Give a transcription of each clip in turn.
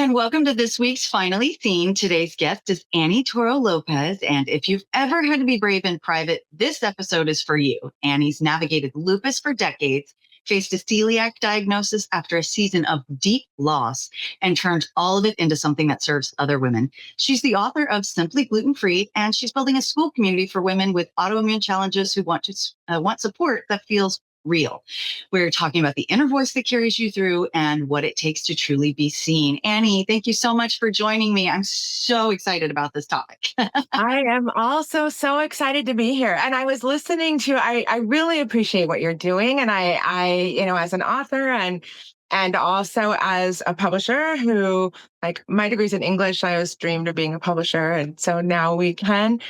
and welcome to this week's Finally Seen. Today's guest is Annie Toro Lopez, and if you've ever had to be brave in private, this episode is for you. Annie's navigated lupus for decades, faced a celiac diagnosis after a season of deep loss, and turned all of it into something that serves other women. She's the author of Simply Gluten Free, and she's building a school community for women with autoimmune challenges who want support that feels real. We're talking about the inner voice that carries you through and what it takes to truly be seen. Annie, thank you so much for joining me. I'm so excited about this topic. I am also so excited to be here. And I was listening to, I really appreciate what you're doing. And as an author and also as a publisher who, like, my degree's in English, I always dreamed of being a publisher. And so now we can.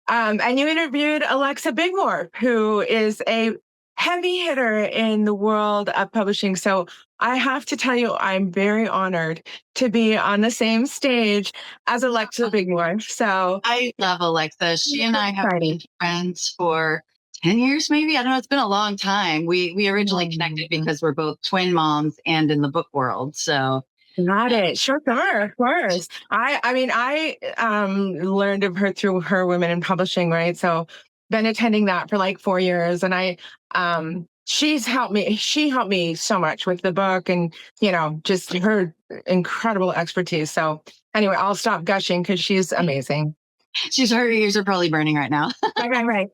And you interviewed Alexa Bigmore, who is a heavy hitter in the world of publishing. So I have to tell you, I'm very honored to be on the same stage as Alexa Bigmore. So I love Alexa. She and I have been friends for 10 years, maybe. I don't know. It's been a long time. We originally connected because we're both twin moms and in the book world. So got it. Sure, of course. I learned of her through her Women in Publishing, right? So been attending that for like 4 years, and she helped me so much with the book and, just her incredible expertise. So anyway, I'll stop gushing because she's amazing. Her ears are probably burning right now. Right.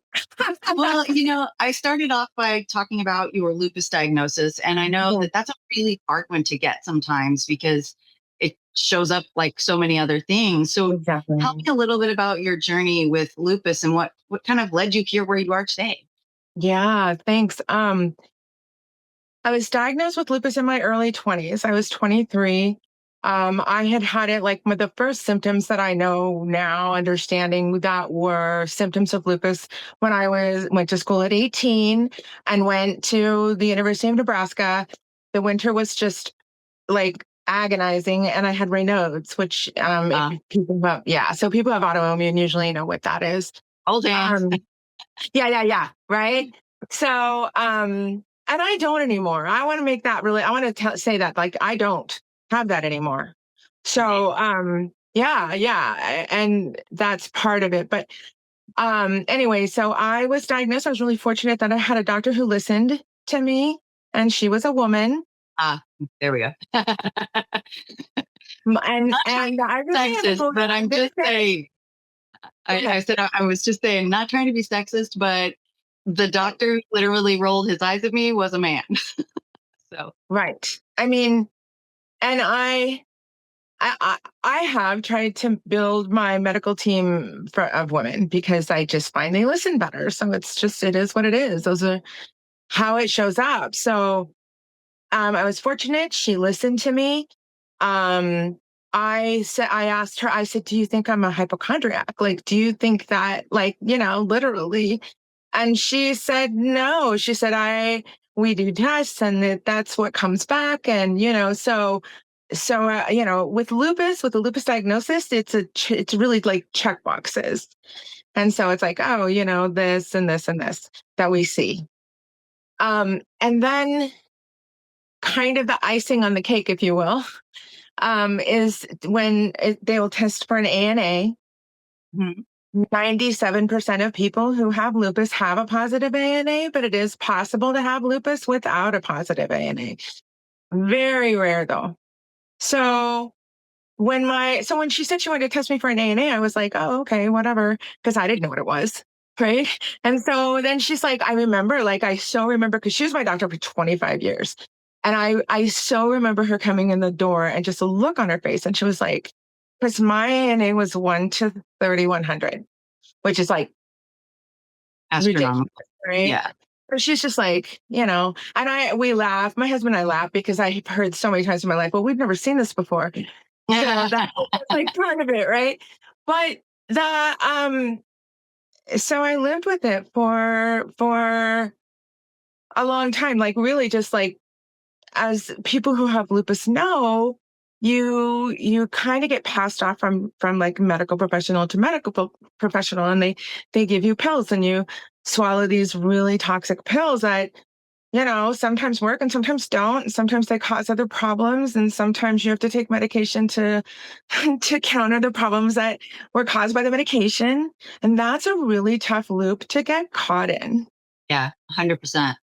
Well, I started off by talking about your lupus diagnosis, and I know that that's a really hard one to get sometimes because it shows up like so many other things. So Exactly. Tell me a little bit about your journey with lupus and what kind of led you here where you are today. Yeah, thanks. I was diagnosed with lupus in my early 20s. I was 23. I had it like with the first symptoms that I know now, understanding that were symptoms of lupus when I went to school at 18 and went to the University of Nebraska. The winter was just like agonizing, and I had Raynaud's, which so people have autoimmune usually know what that is. Old hands. Yeah. Right. So, and I don't anymore. I want to make that really, I want to say that, like, I don't have that anymore. So, yeah. And that's part of it. But, anyway, so I was diagnosed. I was really fortunate that I had a doctor who listened to me, and she was a woman. There we go. And I really sexist, but I'm just saying, I was just saying, not trying to be sexist, but the doctor who literally rolled his eyes at me was a man. So right. I mean, and I have tried to build my medical team of women because I just find they listen better. So it is what it is. Those are how it shows up. So I was fortunate. She listened to me. I asked her, I said, do you think I'm a hypochondriac? Like, do you think that, like, literally? And she said, no. She said, we do tests and that's what comes back. And, so with the lupus diagnosis, it's really like check boxes. And so it's like, oh, this and this and this that we see. And then kind of the icing on the cake, if you will, is when they will test for an ANA. Mhm. 97% of people who have lupus have a positive ANA, but it is possible to have lupus without a positive ANA. Very rare though. So when she said she wanted to test me for an ANA, I was like, oh, okay, whatever. Because I didn't know what it was. Right. And so then she's like, I so remember, because she was my doctor for 25 years. And I so remember her coming in the door and just a look on her face. And she was like, because my ANA was 1 to 3,100, which is like astronomical, right? Yeah. So she's just like, and we laugh. My husband and I laugh because I've heard so many times in my life, well, we've never seen this before. That's like part of it, right? But so I lived with it for a long time, like really just like, as people who have lupus know, you kind of get passed off from like medical professional to medical professional, and they give you pills and you swallow these really toxic pills that sometimes work and sometimes don't. And sometimes they cause other problems. And sometimes you have to take medication to to counter the problems that were caused by the medication. And that's a really tough loop to get caught in. Yeah, 100%.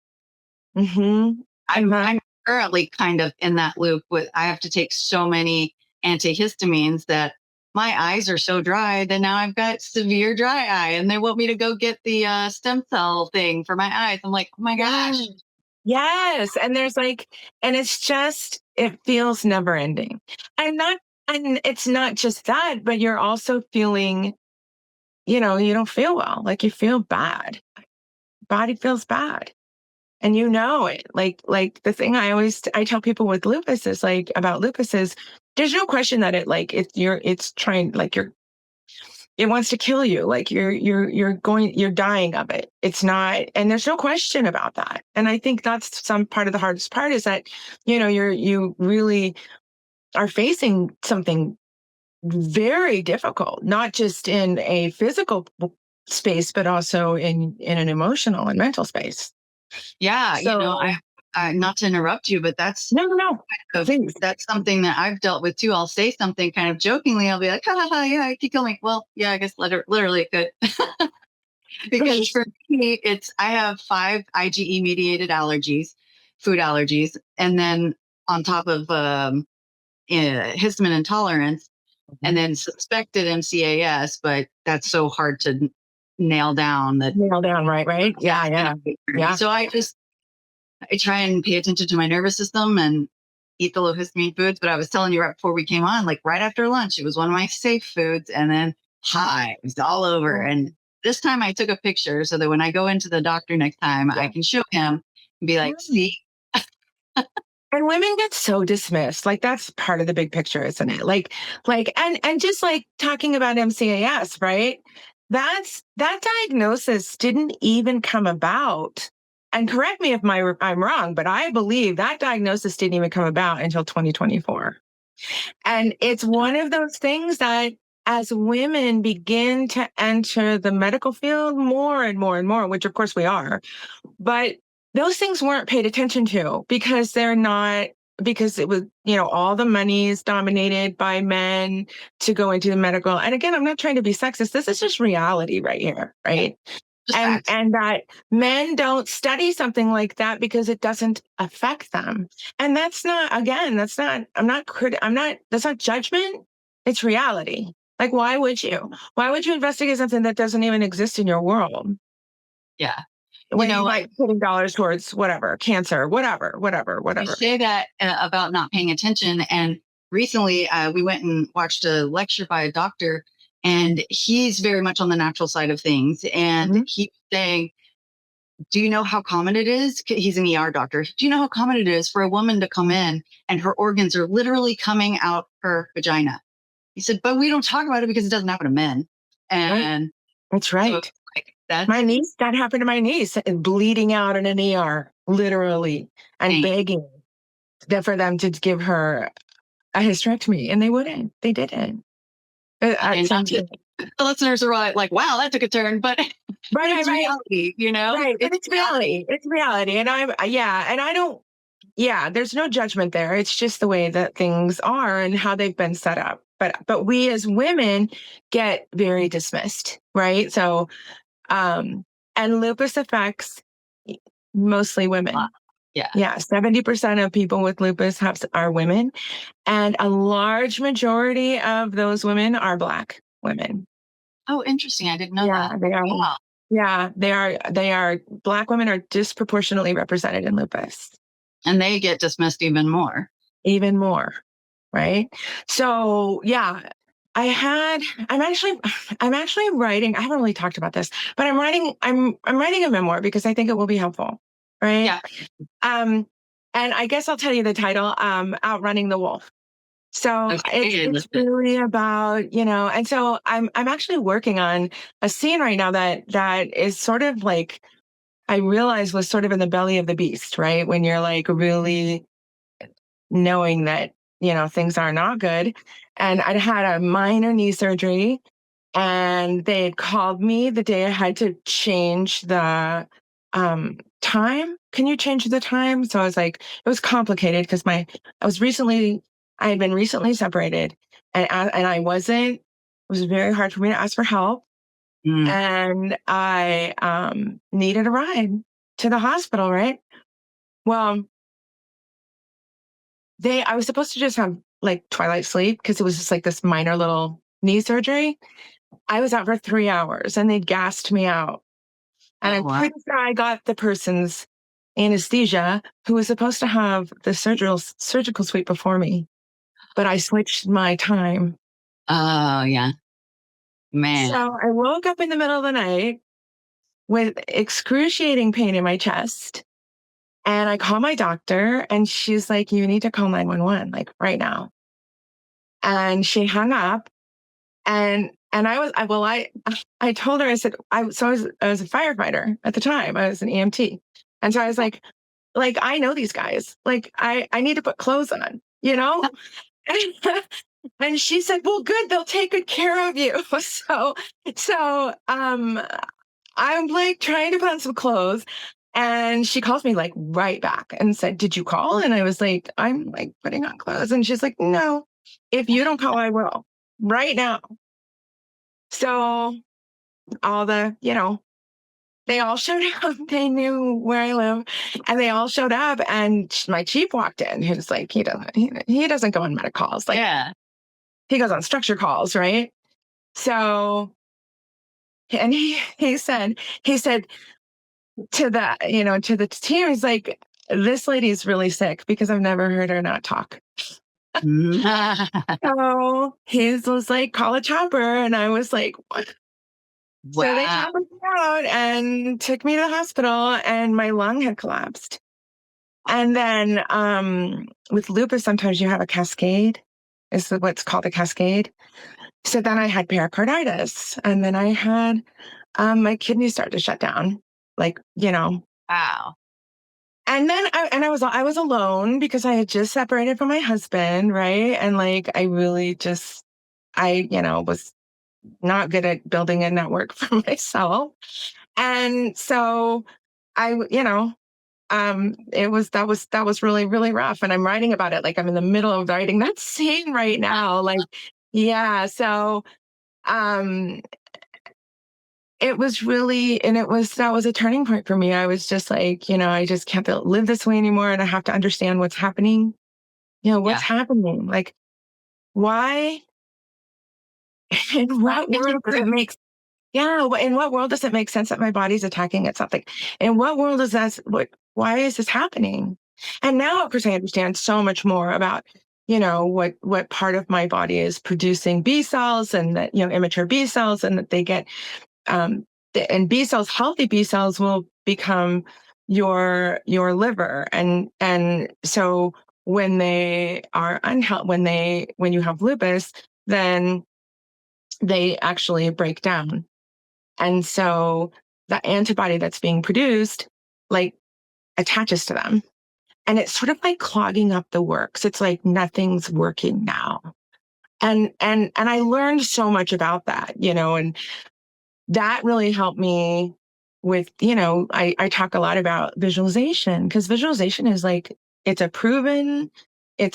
Mm-hmm. I'm currently kind of in that loop with, I have to take so many antihistamines that my eyes are so dry that now I've got severe dry eye, and they want me to go get the stem cell thing for my eyes. I'm like, oh my gosh. Yes. And and it's just, it feels never ending. And it's not just that, but you're also feeling, you don't feel well. Like you feel bad. Body feels bad. And you know it. Like the thing I tell people with lupus is like about lupus is there's no question that it's trying, like it wants to kill you. Like you're dying of it. It's not, and there's no question about that. And I think that's some part of the hardest part is that, you really are facing something very difficult, not just in a physical space, but also in an emotional and mental space. Yeah, So I not to interrupt you, but that's no, please. that's something that I've dealt with too. I'll say something kind of jokingly. I'll be like, ha ha ha, yeah, it could kill me. Well, yeah, I guess literally it could. Because for me, I have 5 IgE mediated allergies, food allergies, and then on top of histamine intolerance, and then suspected MCAS, but that's so hard to nail down that. Nail down, right? Yeah. So I try and pay attention to my nervous system and eat the low histamine foods. But I was telling you right before we came on, like right after lunch, it was one of my safe foods, and then hives all over. And this time I took a picture so that when I go into the doctor next time, I can show him and be like, see. And women get so dismissed. Like that's part of the big picture, isn't it? And just like talking about MCAS, right? That diagnosis didn't even come about. And correct me if I'm wrong, but I believe that diagnosis didn't even come about until 2024. And it's one of those things that as women begin to enter the medical field more and more and more, which of course we are, but those things weren't paid attention to because because it was, all the money is dominated by men to go into the medical. And again, I'm not trying to be sexist. This is just reality right here. Right. And that men don't study something like that because it doesn't affect them. And that's not, again, that's not judgment. It's reality. Like, why would you? Why would you investigate something that doesn't even exist in your world? Yeah. When you might putting dollars towards whatever, cancer, whatever. You say that about not paying attention. And recently we went and watched a lecture by a doctor, and he's very much on the natural side of things. And he's saying, do you know how common it is? He's an ER doctor. Do you know how common it is for a woman to come in and her organs are literally coming out her vagina? He said, but we don't talk about it because it doesn't happen to men. And that's right. So, that happened to my niece, bleeding out in an ER, literally, and begging for them to give her a hysterectomy. And they wouldn't. They didn't. The listeners are like, wow, that took a turn, but it's reality, Right. It's reality. It's reality. And there's no judgment there. It's just the way that things are and how they've been set up. But we as women get very dismissed, right? So, and lupus affects mostly women. Yeah. 70% of people with lupus are women. And a large majority of those women are Black women. Oh, interesting. I didn't know that. They are. Wow. Yeah, they are. Black women are disproportionately represented in lupus. And they get dismissed even more. Even more. Right. So yeah, I'm actually writing, I haven't really talked about this, but I'm writing a memoir because I think it will be helpful. Right. Yeah. And I guess I'll tell you the title, Outrunning the Wolf. So it's really about, and so I'm actually working on a scene right now that is sort of like, I realized was sort of in the belly of the beast, right? When you're like really knowing that, things are not good. And I'd had a minor knee surgery, and they had called me the day I had to change the time. Can you change the time? So I was like, it was complicated because I had been recently separated and I wasn't, it was very hard for me to ask for help. Mm. And I needed a ride to the hospital, right? Well, I was supposed to just have like twilight sleep because it was just like this minor little knee surgery. I was out for 3 hours and they gassed me out. And Oh, I'm wow. pretty sure I got the person's anesthesia who was supposed to have the surgical suite before me, but I switched my time. Oh, yeah. So Man. I woke up in the middle of the night with excruciating pain in my chest. And I call my doctor and she's like, you need to call 911, like right now. And she hung up and I told her, I said, I was a firefighter at the time. I was an EMT. And so I was like, I know these guys. Like, I need to put clothes on, you know? And she said, well, good, they'll take good care of you. So I'm like trying to put on some clothes. And she calls me like right back and said, did you call? And I was like, I'm like putting on clothes. And she's like, no, if you don't call, I will right now. So all the, they all showed up. They knew where I live and they all showed up. And my chief walked in, who's like, he doesn't go on medic calls. Like Yeah. he goes on structure calls. Right. So, and he said to the team, he's like, this lady's really sick because I've never heard her not talk. So his was like, call a chopper. And I was like, what? So they Wow. choppered me out and took me to the hospital and my lung had collapsed. And then with lupus, sometimes you have a cascade. Is what's called a cascade. So then I had pericarditis and then I had my kidneys start to shut down. Like, Wow. and then I was alone because I had just separated from my husband, right? And like I really just was not good at building a network for myself. And so that was really, really rough. And I'm writing about it. Like I'm in the middle of writing that scene right now. Like, yeah. So, um, it was really, and that was a turning point for me. I was just like, I just can't live this way anymore. And I have to understand what's happening. What's Yeah. happening? Like, why? In what world does it make Yeah, in what world does it make sense that my body's attacking at something? In what world is that? Why is this happening? And now, of course, I understand so much more about, what part of my body is producing B cells and that, immature B cells and that they get, and B cells, healthy B cells will become your liver. And so when they are unhealthy, when you have lupus, then they actually break down and so the antibody that's being produced, like, attaches to them. And it's sort of like clogging up the works. It's like nothing's working now. And I learned so much about that, and that really helped me with, I talk a lot about visualization because visualization is like, it's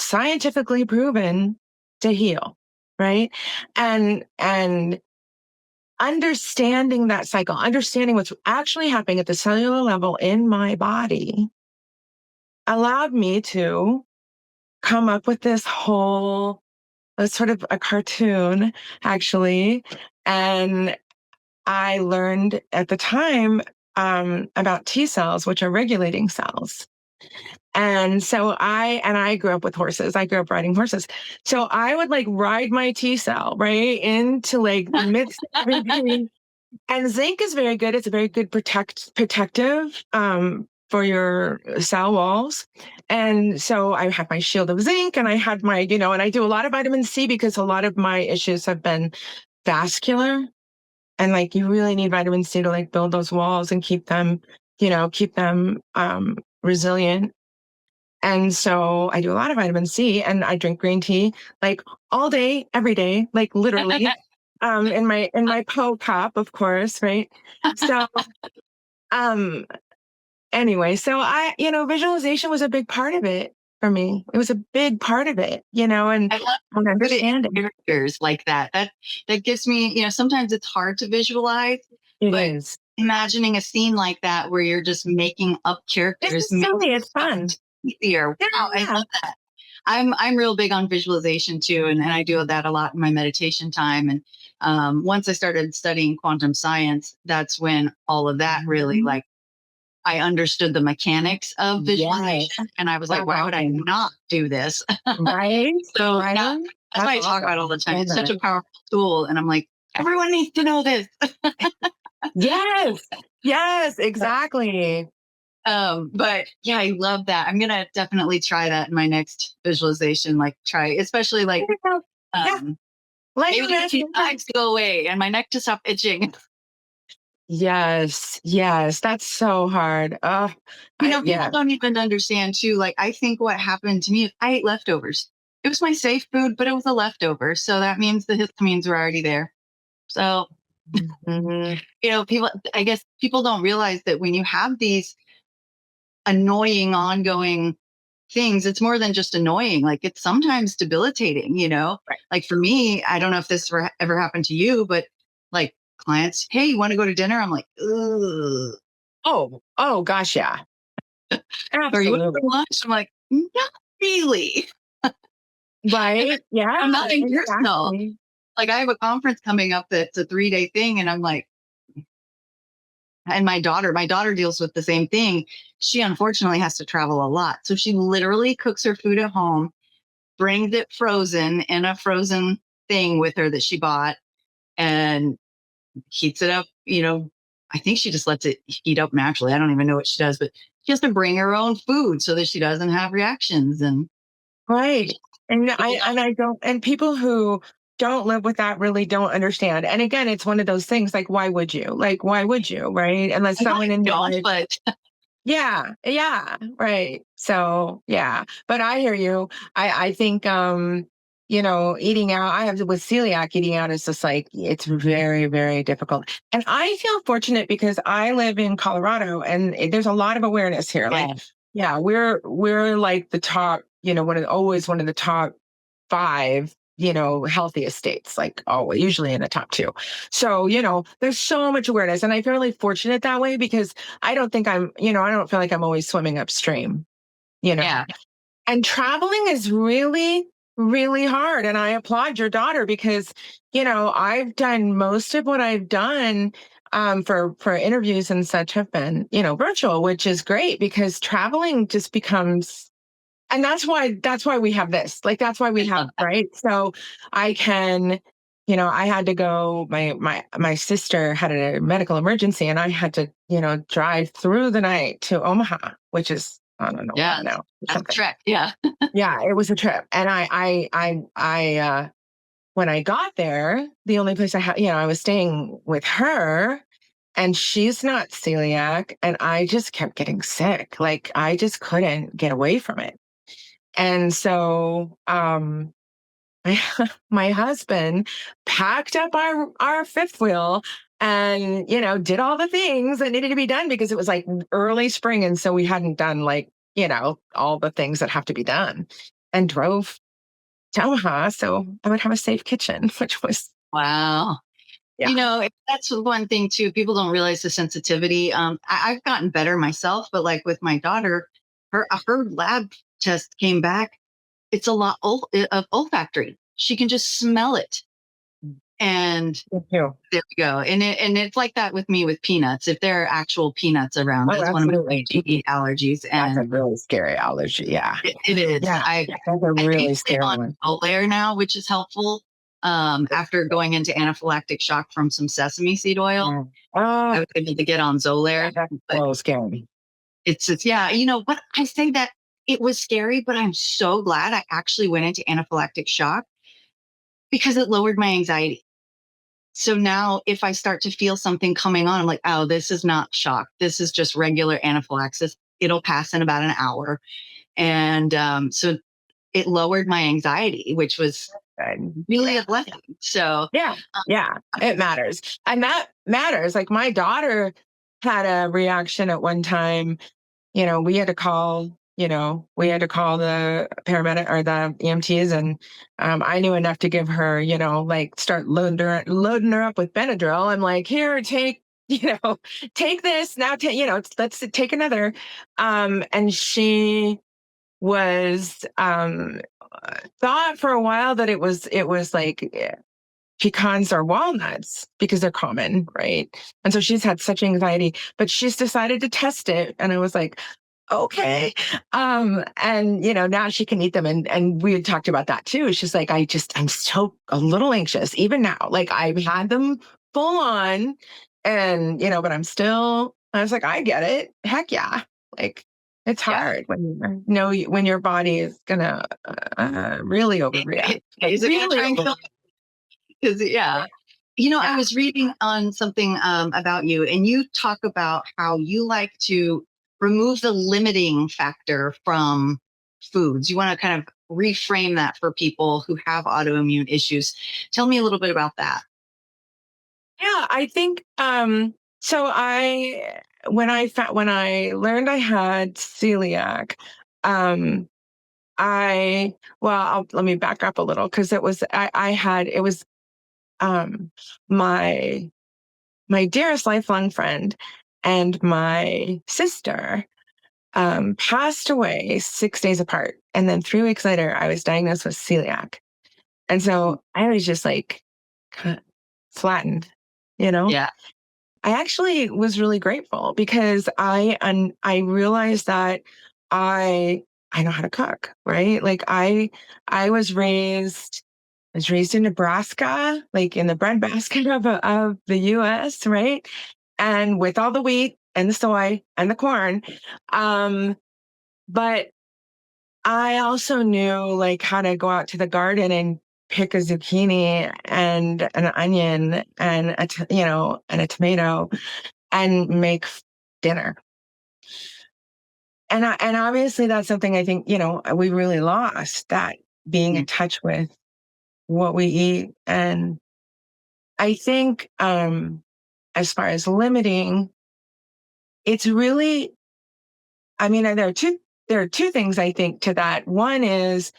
scientifically proven to heal. Right. And understanding that cycle, understanding what's actually happening at the cellular level in my body allowed me to come up with this whole, sort of a cartoon, actually. And I learned at the time about T cells, which are regulating cells. And so I grew up with horses. I grew up riding horses. So I would like ride my T cell right into like the midst of everything. And zinc is very good. It's a very good protective for your cell walls. And so I had my shield of zinc and I had my, and I do a lot of vitamin C because a lot of my issues have been vascular. And like you really need vitamin C to like build those walls and keep them resilient. And so I do a lot of vitamin C and I drink green tea like all day, every day, like literally, in my Poe cup, of course. Right. So, um, anyway, so visualization was a big part of it for me. It was a big part of it, and I love put it in understanding. characters like that. That gives me, sometimes it's hard to visualize, It but is. imagining a scene like that where you're just making up This characters is makes silly. it It's so fun. much easier. Yeah, Wow, I yeah. love that. I'm real big on visualization too, and I do that a lot in my meditation time. And once I started studying quantum science, that's when all of that really like I understood the mechanics of Yes. visualization, and I was like, That's why would I awesome. not do this? Right? So Right? yeah, that's That's why I talk awesome. about it all the time. Love It's such that. a powerful tool, and I'm like, everyone needs to know this. Yes. Yes, exactly. But yeah, I love that. I'm gonna definitely try that in my next visualization. Like try, especially There like you go. Yeah. um, Let maybe your the itchy imagination. sides go away and my neck to stop itching. Yes. Yes. That's so hard. People Yeah. don't even understand too. Like I think what happened to me is I ate leftovers. It was my safe food, but it was a leftover. So that means the histamines were already there. So, Mhm. people, I guess people don't realize that when you have these annoying ongoing things, it's more than just annoying. Like it's sometimes debilitating. Right. Like for me, I don't know if this ever happened to you, but like clients, hey, you want to go to dinner? I'm like, ugh. Oh gosh, yeah. Or you want Absolutely. to go to lunch? I'm like, not really. And Right? Yeah, I'm not being personal. exactly. Like I have a conference coming up that's a 3-day thing, and I'm like, and my daughter deals with the same thing. She unfortunately has to travel a lot. So she literally cooks her food at home, brings it frozen in a frozen thing with her that she bought, and heats it up. I think she just lets it heat up naturally. I don't even know what she does, but she has to bring her own food so that she doesn't have reactions. And Right. And people I don't, and people who don't live with that really don't understand. And again, it's one of those things like, why would you? Like, why would you? Right. Unless don't, someone in your don't, life. but Yeah. Yeah. Right. So yeah. But I hear you. I think eating out, I have with celiac, eating out is just like it's very, very difficult. And I feel fortunate because I live in Colorado and there's a lot of awareness here. Like, yeah, yeah, we're like the top, always one of the top five, healthiest states, like always, usually in the top two. So, there's so much awareness. And I feel really fortunate that way because I don't think I don't feel like I'm always swimming upstream, you know. yeah, And traveling is really, really hard. And I applaud your daughter because, I've done most of what I've done for interviews and such have been, virtual, which is great because traveling just becomes and that's why we have this. Like that's why we I have love that. right. So I can, I had to go. My sister had a medical emergency, and I had to, drive through the night to Omaha, which is I don't know Yeah, about now or that's a something. trek. Yeah, Yeah, it was a trip, and when I got there, the only place I had, I was staying with her, and she's not celiac, and I just kept getting sick. Like I just couldn't get away from it. And so my, my husband packed up our fifth wheel and, did all the things that needed to be done because it was like early spring. And so we hadn't done like, all the things that have to be done and drove to Omaha. So I would have a safe kitchen, which was, wow. yeah. That's one thing too. People don't realize the sensitivity. I've gotten better myself, but like with my daughter, her lab test came back. It's a lot of olfactory. She can just smell it, and Thank you. there we go. And it's like that with me with peanuts. If there are actual peanuts around, Oh, that's one of my absolutely. allergies, That's a and really scary allergy. Yeah. it is. Yeah. I That's a I really basically am scary on one. Xolair now, which is helpful. After going into anaphylactic shock from some sesame seed oil, Mm. Oh, I was able to get on yeah, Xolair, that's but so scary. it's just, yeah, what I say that it was scary, but I'm so glad I actually went into anaphylactic shock because it lowered my anxiety. So now if I start to feel something coming on, I'm like, oh, this is not shock. This is just regular anaphylaxis. It'll pass in about an hour. And so it lowered my anxiety, which was Good. really a blessing. So Yeah, uh, yeah, it matters. And that matters. Like my daughter had a reaction at one time we had to call, the paramedic or the EMTs, and I knew enough to give her, like start loading her up with Benadryl. I'm like, here, take, take this now. Let's take another. And she was thought for a while that it was like pecans or walnuts because they're common, right? And so she's had such anxiety, but she's decided to test it. And I was like, okay. And now she can eat them. And we had talked about that too. She's like, I'm so a little anxious, even now. Like I've had them full on and but I was like, I get it. Heck yeah. Like it's hard when you know when your body is gonna really overreact. Like, Is it going to try and kill? Because I was reading on something about you, and you talk about how you like to remove the limiting factor from foods. You want to kind of reframe that for people who have autoimmune issues. Tell me a little bit about that. Yeah, I think so when I learned I had celiac, um let me back up a little because it was um my dearest lifelong friend and my sister passed away 6 days apart. And then 3 weeks later, I was diagnosed with celiac. And so I was just like kind of flattened, you know? Yeah. I actually was really grateful because I realized that I know how to cook, right? Like I was raised in Nebraska, like in the breadbasket of the US, right? And with all the wheat and the soy and the corn. But I also knew like how to go out to the garden and pick a zucchini and an onion and and a tomato and make dinner. And obviously that's something I think, we really lost, that being in touch with what we eat. And I think as far as limiting, it's really, I mean, there are two things I think to that. One is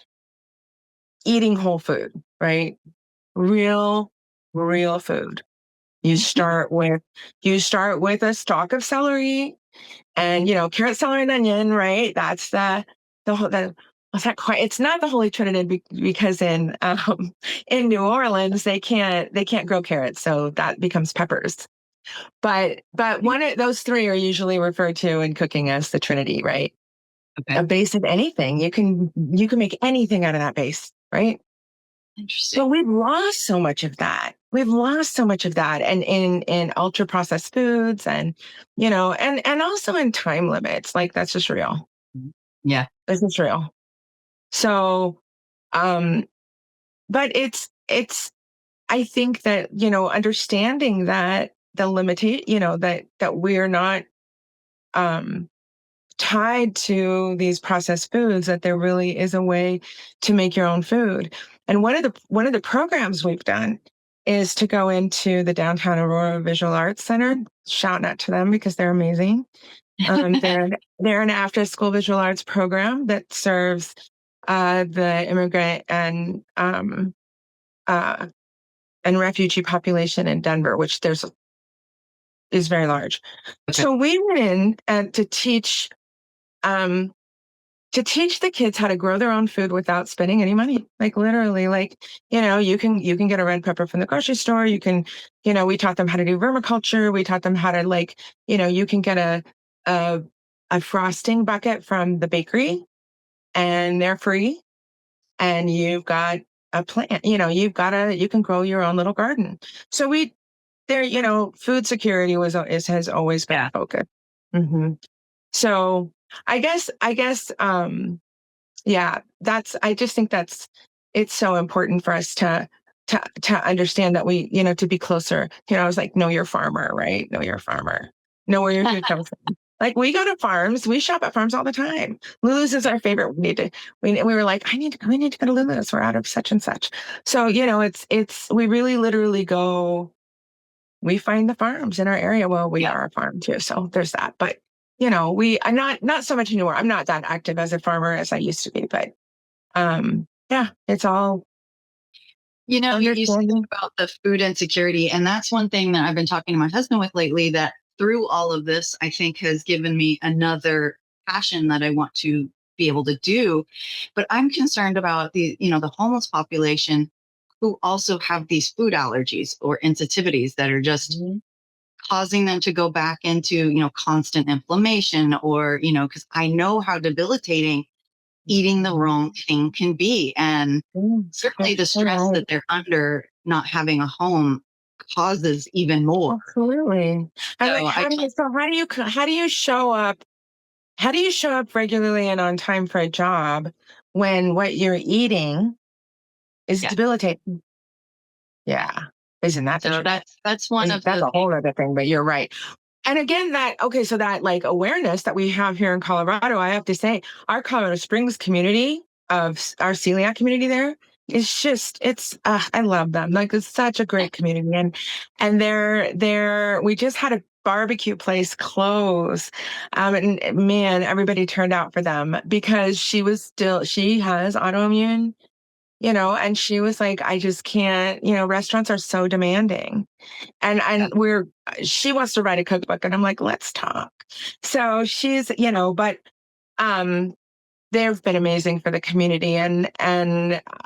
eating whole food, right? Real food. You start with a stalk of celery and carrot, celery, and onion, right? That's the whole what's that quite? It's not the Holy Trinity because in New Orleans they can't grow carrots, so that becomes peppers. But one of those three are usually referred to in cooking as the Trinity, right? Okay. A base of anything. You can make anything out of that base, right? Interesting. So we've lost so much of that. We've lost so much of that, and in ultra processed foods, and and also in time limits. Like that's just real. Yeah, That's just real. So, um, but it's. I think that understanding that the limitation, that we're not um tied to these processed foods, that there really is a way to make your own food. And one of the programs we've done is to go into the downtown Aurora Visual Arts Center. Shout out to them because they're amazing. They're an after school visual arts program that serves the immigrant uh, and refugee population in Denver, which is very large. Okay. So we went in um, to teach the kids how to grow their own food without spending any money. Like literally, like, you can get a red pepper from the grocery store. You can, we taught them how to do vermiculture. We taught them how to you can get a, a frosting bucket from the bakery and they're free. And you've got a plant, you can grow your own little garden. So food security has always been a focus. Mm-hmm. So I guess, yeah, I just think it's so important for us to understand that to be closer. I was like, know your farmer, right? Know your farmer. Know where your food comes from. Like we go to farms, we shop at farms all the time. Lulu's is our favorite. We were like, we need to go to Lulu's. We're out of such and such. So, we really literally go, we find the farms in our area. Well, we are a farm too. So there's that. But I'm not so much anymore. I'm not that active as a farmer as I used to be, but yeah, it's all You said understanding. about the food insecurity, and that's one thing that I've been talking to my husband with lately that through all of this, I think has given me another passion that I want to be able to do. But I'm concerned about the homeless population who also have these food allergies or sensitivities that are just Mhm. causing them to go back into, constant inflammation or, because I know how debilitating eating the wrong thing can be. And Mm, certainly you're the so stress right. that they're under not having a home causes even more. Absolutely. And like, So I tell, how do you show up? How do you show up regularly and on time for a job when what you're eating is yeah. debilitating? Yeah. Isn't that the So truth? that's one And of that's the a things. whole other thing, but you're right. And again, so that like awareness that we have here in Colorado, I have to say, our Colorado Springs community our celiac community there is just, I love them. Like it's such a great community. And we just had a barbecue place close. And man, everybody turned out for them because she has autoimmune, and she was like, I just can't, restaurants are so demanding Yeah, and she wants to write a cookbook and I'm like, let's talk. So she's, but um they've been amazing for the community and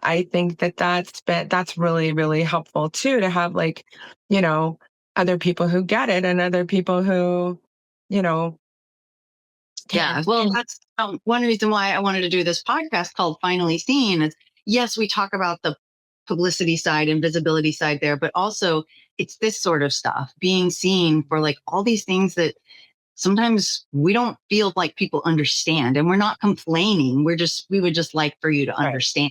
I think that's really really helpful too to have like, you know, other people who get it and other people who, you know, yeah. can, Well, can that's one reason why I wanted to do this podcast called Finally Seen is yes, we talk about the publicity side and visibility side there, but also it's this sort of stuff being seen for like all these things that sometimes we don't feel like people understand and we're not complaining. We would just like for you to right. understand.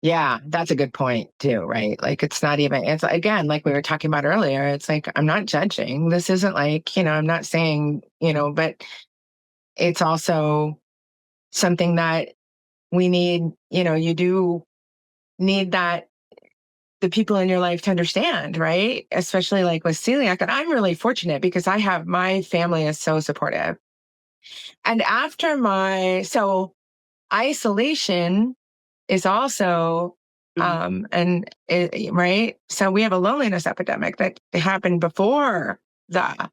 Yeah, that's a good point too, right? Like it's not even, it's again, like we were talking about earlier, it's like I'm not judging. This isn't like, I'm not saying, but it's also something that we need, you do need that the people in your life to understand, right? Especially like with celiac. And I'm really fortunate because my family is so supportive. And so isolation is also, Mhm. right? So we have a loneliness epidemic that happened before the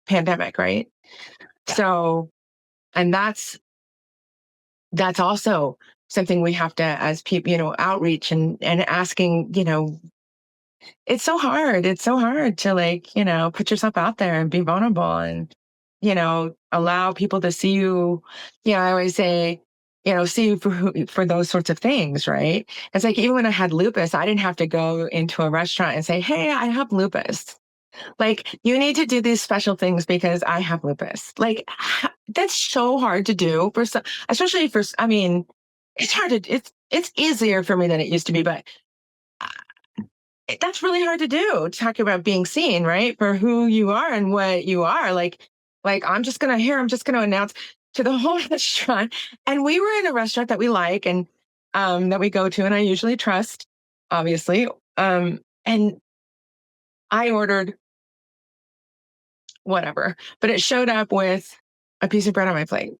pandemic, right? Yeah. So, and that's also something we have to, as people, outreach and asking, it's so hard. It's so hard to like, put yourself out there and be vulnerable and, allow people to see you. I always say, see you for those sorts of things, right? It's like, even when I had lupus, I didn't have to go into a restaurant and say, hey, I have lupus. Like, you need to do these special things because I have lupus. Like, that's so hard to do for some, especially I mean, it's easier for me than it used to be, but that's really hard to do. Talk about being seen, right? For who you are and what you are. Like I'm just gonna announce to the whole restaurant. And we were in a restaurant that we like and that we go to and I usually trust, obviously. And I ordered whatever, but it showed up with a piece of bread on my plate.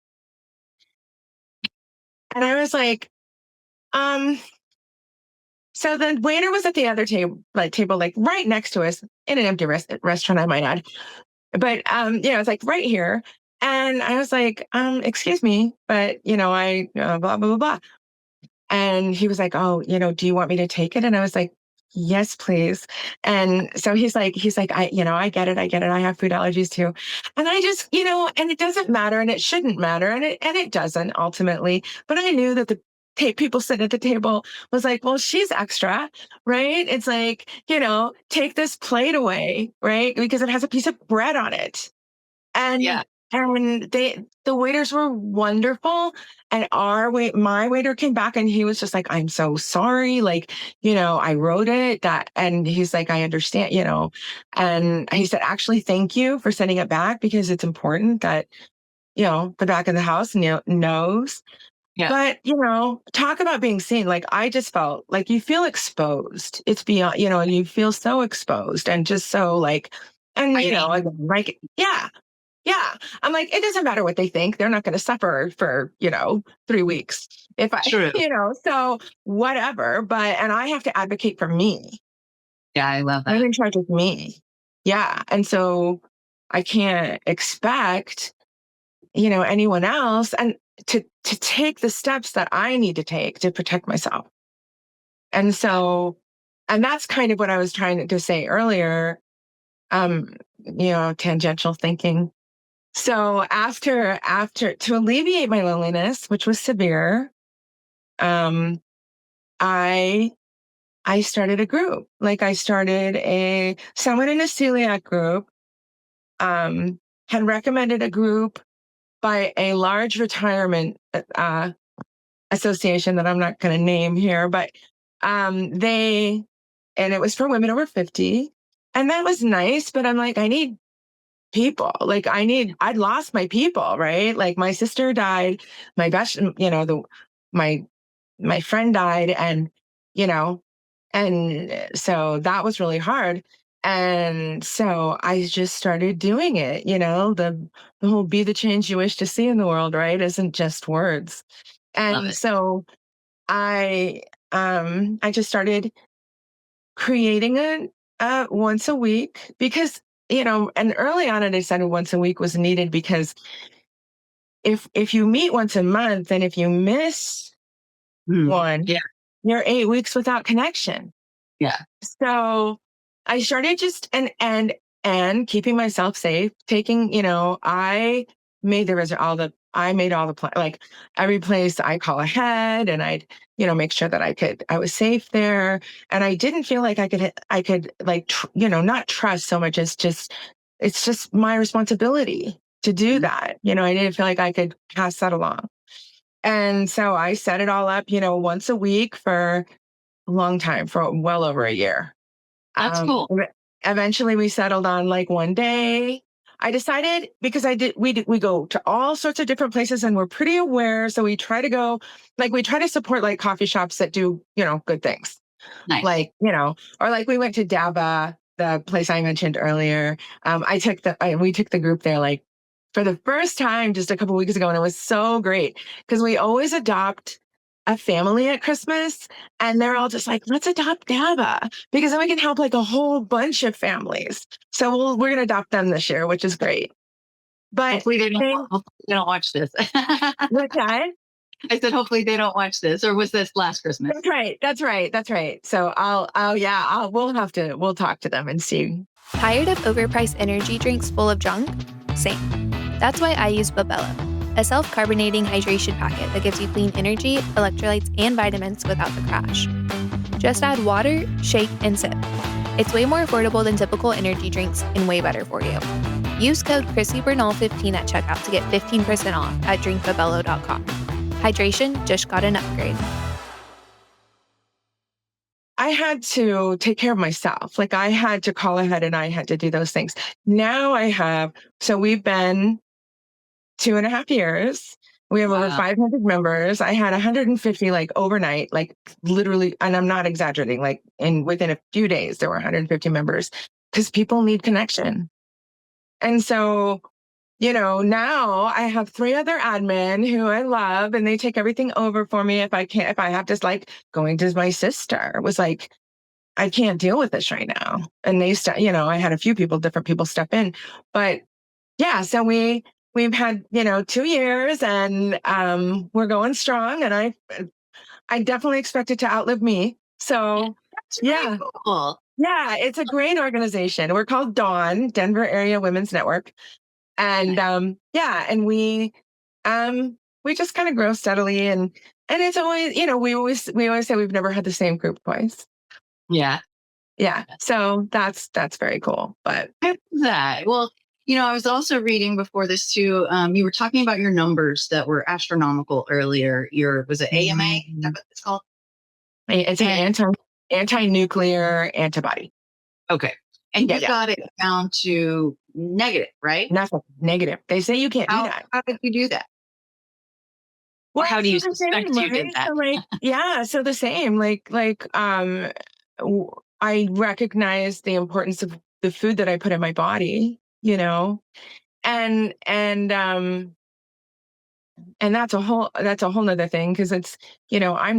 And I was like, um, so the waiter was at the other table, like right next to us in an empty restaurant, I might add. But it's like right here. And I was like, excuse me, but I blah, blah, blah, blah. And he was like, oh, do you want me to take it? And I was like, yes, please. And so he's like, I get it. I get it. I have food allergies too. And I just, and it doesn't matter and it shouldn't matter. And it doesn't ultimately. But I knew that the people sitting at the table was like, well, she's extra, right? It's like, take this plate away, right? Because it has a piece of bread on it. Yeah. And the waiters were wonderful. And my waiter came back and he was just like, I'm so sorry. Like, I wrote it and he's like, I understand, and he said, actually, thank you for sending it back because it's important that, the back of the house knows. Yeah. But, talk about being seen. Like, I just felt like you feel exposed. It's beyond, you feel so exposed and just so like, and, I mean, again, like, yeah. Yeah. I'm like, it doesn't matter what they think. They're not going to suffer for, 3 weeks if I, True. so whatever. But, and I have to advocate for me. Yeah, I love I'm that. in charge of me. Yeah. And so I can't expect, anyone else and to take the steps that I need to take to protect myself. And so, and that's kind of what I was trying to say earlier, tangential thinking. So after to alleviate my loneliness, which was severe, um, I I started a group. Like I started someone in a celiac group, um, had recommended a group by a large retirement association that I'm not going to name here, but they and it was for women over 50. And that was nice, but I'm like, I need people. Like I'd lost my people, right? Like my sister died, my best, my my friend died, and you know, and so that was really hard. And so I just started doing it, the whole be the change you wish to see in the world, right? Isn't just words. Love And it. so I just started creating it once a week because and early on I decided once a week was needed because if you meet once a month and if you miss one, Yeah. you're 8 weeks without connection. Yeah. So I started just and keeping myself safe, taking, I made I made all the plan, like every place I call ahead and I'd, make sure that I was safe there. And I didn't feel like I could like, not trust so much as it's just my responsibility to do Mhm. that. I didn't feel like I could pass that along. And so I set it all up, once a week for a long time, for well over a year. That's Um, cool. ev- Eventually we settled on like one day. I decided because we go to all sorts of different places and we're pretty aware. So we try to go, like we try to support like coffee shops that do, good things. Nice. Like, or like we went to Daba, the place I mentioned earlier. We took the group there like for the first time just a couple weeks ago. And it was so great because we always adopt a family at Christmas and they're all just like, let's adopt Daba because then we can help like a whole bunch of families. So we're going to adopt them this year, which is great. But Hopefully they don't. they, Hopefully they don't watch this. what's that? I said, hopefully they don't watch this. Or was this last Christmas? That's right. That's right. That's right. So yeah, we'll talk to them and see. Tired of overpriced energy drinks full of junk? Same. That's why I use Babello, a self-carbonating hydration packet that gives you clean energy, electrolytes, and vitamins without the crash. Just add water, shake, and sip. It's way more affordable than typical energy drinks and way better for you. Use code ChrissyBernal15 at checkout to get 15% off at drinkbabello.com. Hydration just got an upgrade. I had to take care of myself. Like I had to call ahead and I had to do those things. Now so we've been 2.5 years. We have over Wow. 500 members. I had 150 like overnight, like literally, and I'm not exaggerating, like within a few days, there were 150 members because people need connection. And so, now I have 3 other admin who I love and they take everything over for me. If I have to like going to my sister was like, I can't deal with this right now. And I had a few different people step in, but yeah, so we've had, 2 years and we're going strong and I definitely expect it to outlive me. So That's really yeah, cool. yeah, it's a great organization. We're called Dawn, Denver Area Women's Network. And yeah, and we just kind of grow steadily and it's always, we always say we've never had the same group twice. Yeah. Yeah. So that's very cool. But I love that. Well, I was also reading before this too. You were talking about your numbers that were astronomical earlier. Was it AMA? Is that Mhm. what it's called? It's an And anti-nuclear antibody. okay. And Yeah, you yeah. got it down to negative, right? Nothing negative. They say you can't do How that. how did you do that? Or Well, how do so you the same, suspect you did right? that? So like, yeah, so the same. I recognize the importance of the food that I put in my body, and that's a whole nother thing. Cause it's, I'm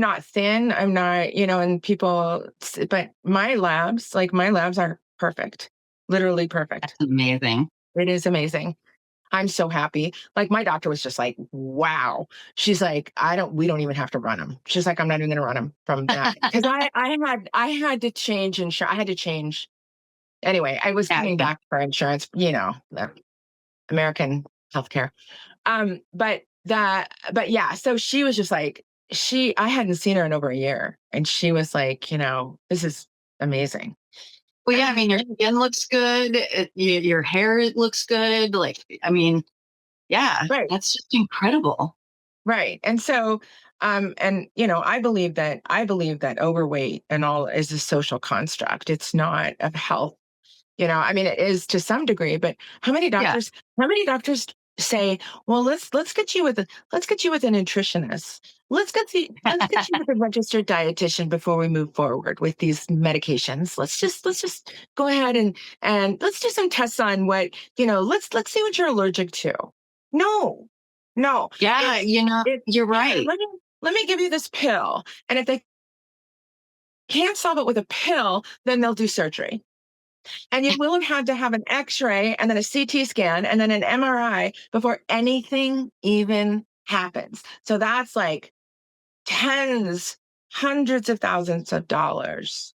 not thin. I'm not, and but my labs, are perfect, literally perfect. That's amazing. It is amazing. I'm so happy. Like my doctor was just like, wow. She's like, we don't even have to run them. She's like, I'm not even going to run them from that. Cause I had to change insurance. I had to change. Anyway, I was coming back for insurance, the American healthcare. But yeah, so she was just like, I hadn't seen her in over a year. And she was like, this is amazing. Well, yeah, I mean, your skin looks good. Your hair looks good. Like, I mean, yeah, right. That's just incredible. Right. And so, I believe that overweight and all is a social construct. It's not of health. I mean, it is to some degree, but how many doctors say, well, let's get you with a nutritionist. Let's get you with a registered dietitian before we move forward with these medications. Let's just go ahead and let's do some tests on what, let's see what you're allergic to. No. Yeah, you're right. Let me give you this pill. And if they can't solve it with a pill, then they'll do surgery. And you will have had to have an X-ray and then a CT scan and then an MRI before anything even happens. So that's like hundreds of thousands of dollars.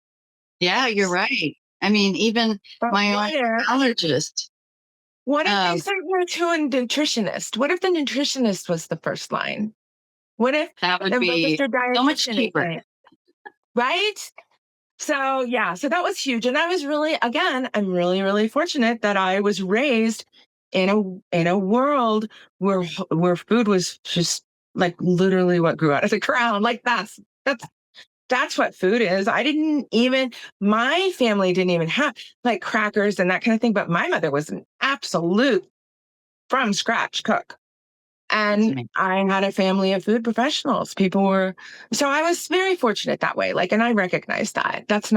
Yeah, you're right. I mean, even my own allergist. What if they sent you to a nutritionist? What if the nutritionist was the first line? What if that would be so much cheaper? Right? So yeah, so that was huge. And I was I'm really, really fortunate that I was raised in a world where food was just like literally what grew out of the ground. Like that's what food is. My family didn't even have like crackers and that kind of thing, but my mother was an absolute from scratch cook. And I had a family of food professionals. So I was very fortunate that way. Like, and I recognize that. That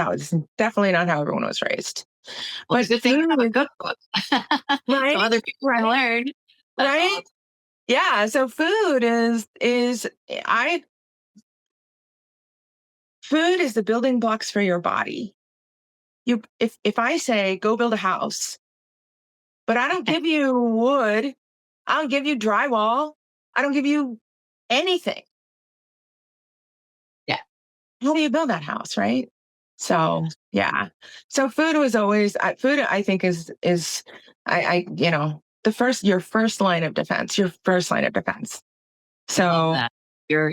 was definitely not how everyone was raised. Well, but good thing you have a cookbook. Right? So other people can learn. Right? Awesome. Yeah. So food is the building blocks for your body. If I say go build a house, but I don't give you wood, I don't give you drywall, I don't give you anything. Yeah. How do you build that house, right? So yeah. So food was always I think is your first line of defense. So you're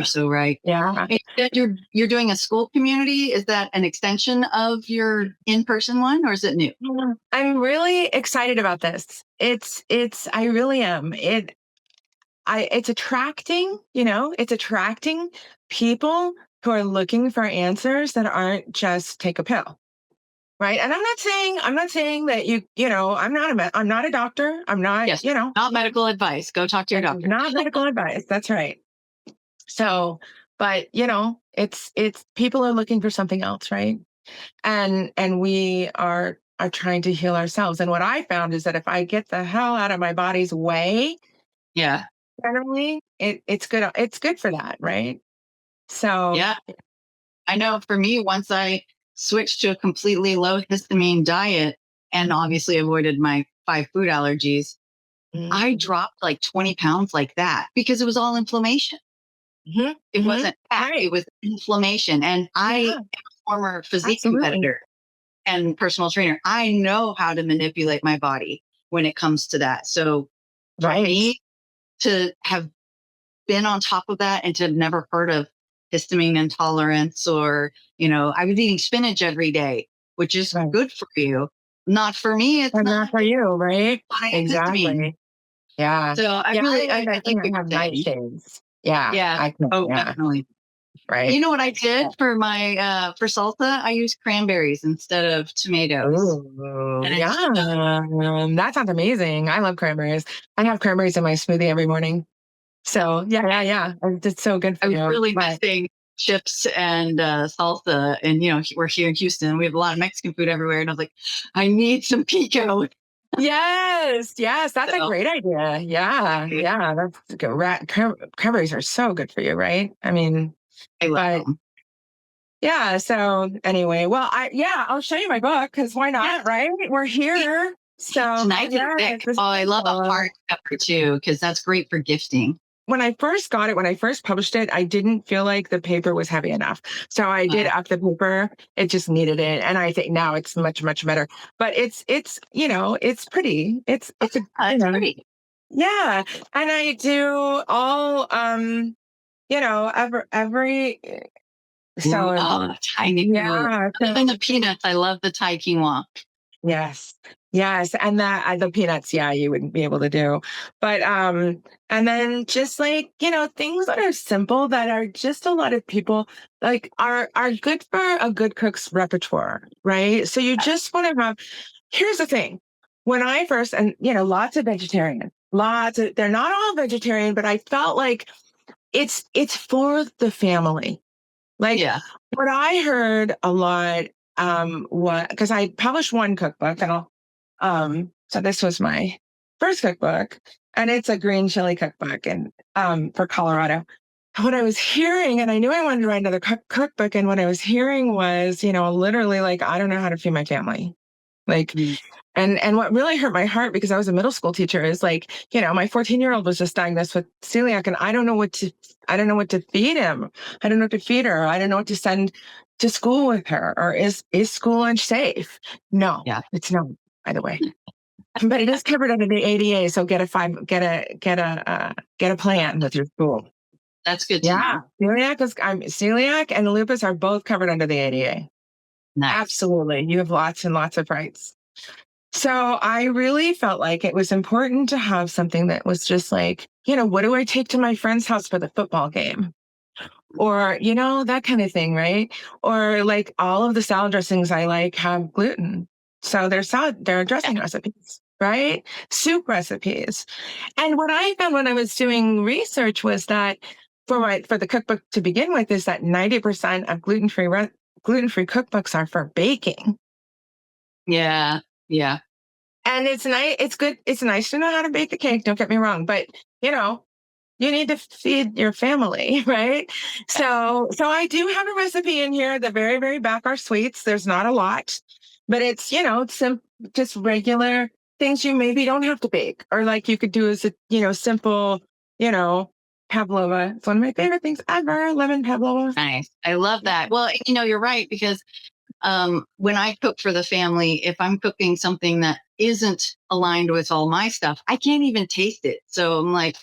so right. Yeah. You're doing a school community. Is that an extension of your in-person one, or is it new? I'm really excited about this. I really am. It's attracting people who are looking for answers that aren't just take a pill. Right. And I'm not saying that I'm not a doctor. I'm not, not medical advice. Go talk to your doctor. Not medical advice. That's right. So, but it's people are looking for something else. Right. And we are trying to heal ourselves. And what I found is that if I get the hell out of my body's way, generally it's good. It's good for that. Right. So, yeah, I know for me, once I switched to a completely low histamine diet and obviously avoided my 5 food allergies, I dropped like 20 pounds like that because it was all inflammation. It wasn't fat, it was inflammation. And I am a former physique competitor and personal trainer. I know how to manipulate my body when it comes to that. So for me to have been on top of that and to have never heard of histamine intolerance, or, I was eating spinach every day, which is good for you. Not for me. It's not for you, right? Exactly. Histamine. Yeah. So I think we have night days. Yeah. Definitely. Right. You know what I did for my for salsa? I used cranberries instead of tomatoes. Ooh, that sounds amazing. I love cranberries. I have cranberries in my smoothie every morning. So yeah. It's so good for you. I was really missing chips and salsa. And, we're here in Houston. We have a lot of Mexican food everywhere. And I was like, I need some pico. Yes. That's a great idea. Yeah. That's good. Cranberries are so good for you, right? I mean, I love them. Yeah. So anyway, well, I'll show you my book because why not? Right? We're here. So Nice and thick. Oh, I love a hardcover too because that's great for gifting. When I first got it, when I first published it, I didn't feel like the paper was heavy enough. So I did up the paper. It just needed it. And I think now it's much, much better. But it's it's pretty. It's pretty. Yeah. And I do all every so tiny. Yeah. And the peanuts. I love the Thai quinoa. Yes. And that the peanuts, you wouldn't be able to do. But and then just like, things that are simple that are just a lot of people like are good for a good cook's repertoire, right? So you just want to have, here's the thing. When I first, and lots of vegetarian, they're not all vegetarian, but I felt like it's for the family. Like what I heard a lot because I published one cookbook and so this was my first cookbook and it's a green chili cookbook and for Colorado. What I was hearing, and I knew I wanted to write another cookbook, and what I was hearing was, literally like, I don't know how to feed my family. Like, and what really hurt my heart because I was a middle school teacher is like, my 14-year-old was just diagnosed with celiac and I don't know what to feed him. I don't know what to feed her. I don't know what to send to school with her. Or is school lunch safe? No, it's not, by the way. But it is covered under the ADA. So get a plan with your school. That's good to know. Celiac and lupus are both covered under the ADA. Nice. Absolutely. You have lots and lots of rights. So I really felt like it was important to have something that was just like, what do I take to my friend's house for the football game? Or, that kind of thing, right? Or like all of the salad dressings I like have gluten. So they're dressing recipes, right? Soup recipes. And what I found when I was doing research was that for the cookbook to begin with is that 90% of gluten-free cookbooks are for baking. Yeah. And it's nice. It's good. It's nice to know how to bake a cake. Don't get me wrong, but you need to feed your family, right? So I do have a recipe in here. The very, very back are sweets. There's not a lot, but it's just regular things you maybe don't have to bake, or like you could do as a simple pavlova. It's one of my favorite things ever. Lemon pavlova. Nice. I love that. Well, you're right because when I cook for the family, if I'm cooking something that isn't aligned with all my stuff, I can't even taste it. So I'm like,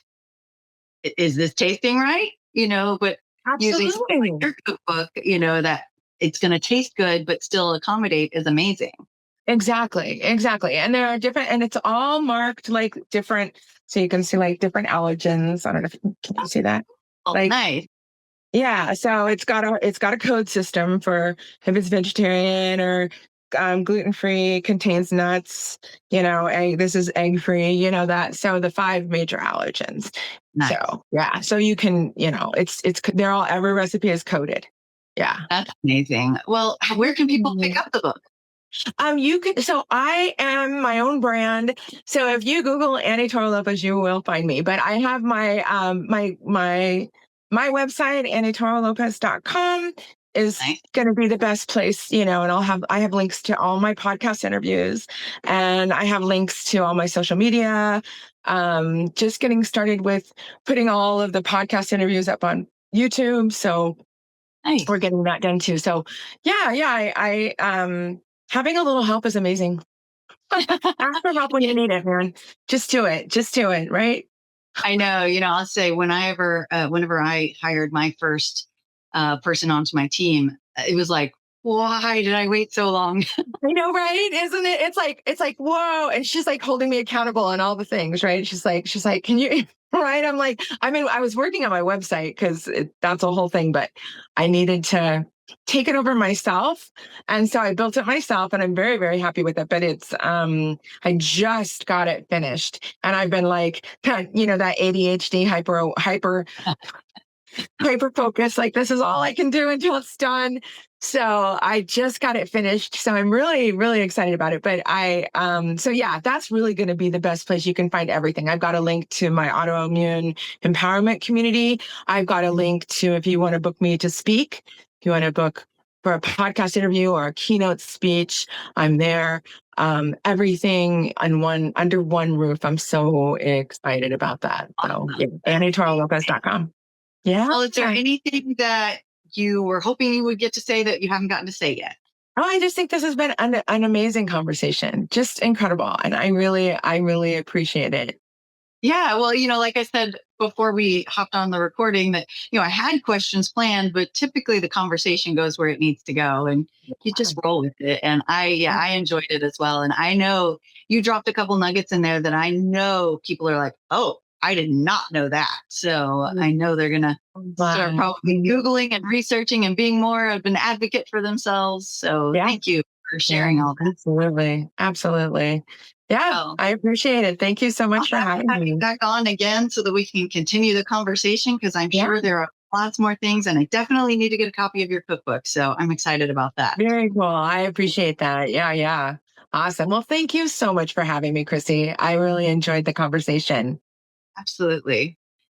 is this tasting right? But using like your cookbook, that it's going to taste good, but still accommodate is amazing. Exactly. And there are different, and it's all marked like different. So you can see like different allergens. I don't know if can you see that? Oh, like, nice. Yeah. So it's got a code system for if it's vegetarian or gluten-free, contains nuts, this is egg-free, that. So the 5 major allergens. Nice. So yeah. So you can, every recipe is coded. Yeah. That's amazing. Well, where can people pick up the book? So I am my own brand. So if you Google Annie Toro Lopez, you will find me. But I have my my website, AnnieToroLopez.com is going to be the best place, and I have links to all my podcast interviews and I have links to all my social media. Just getting started with putting all of the podcast interviews up on YouTube. So we're getting that done too. So I having a little help is amazing. Ask for help when you need it, man. Just do it. Right. I know, I'll say whenever I hired my first person onto my team, it was like, why did I wait so long? I know, right? Isn't it? It's like, whoa. And she's like holding me accountable on all the things, right? She's like, can you, right? I'm like, I was working on my website because that's a whole thing, but I needed to take it over myself. And so I built it myself and I'm very, very happy with it. But it's, I just got it finished and I've been like, that ADHD hyper hyper focused. Like, this is all I can do until it's done. So I just got it finished. So I'm really, really excited about it. But so yeah, that's really going to be the best place you can find everything. I've got a link to my autoimmune empowerment community. I've got a link to, if you want to book me to speak, if you want to book for a podcast interview or a keynote speech, I'm there. Everything under one roof. I'm so excited about that. So yeah, AnnieToroLopez.com. Yeah. Well, is there anything that you were hoping you would get to say that you haven't gotten to say yet? Oh, I just think this has been an amazing conversation. Just incredible. And I really appreciate it. Yeah. Well, like I said before we hopped on the recording that, I had questions planned, but typically the conversation goes where it needs to go and you just roll with it. And I enjoyed it as well. And I know you dropped a couple nuggets in there that I know people are like, oh, I did not know that. So I know they're going to start probably Googling and researching and being more of an advocate for themselves. So thank you for sharing all that. Absolutely. Absolutely. Yeah, I appreciate it. Thank you so much for having me back on again so that we can continue the conversation because I'm sure there are lots more things and I definitely need to get a copy of your cookbook. So I'm excited about that. Very cool. I appreciate that. Yeah. Awesome. Well, thank you so much for having me, Chrissy. I really enjoyed the conversation. Absolutely.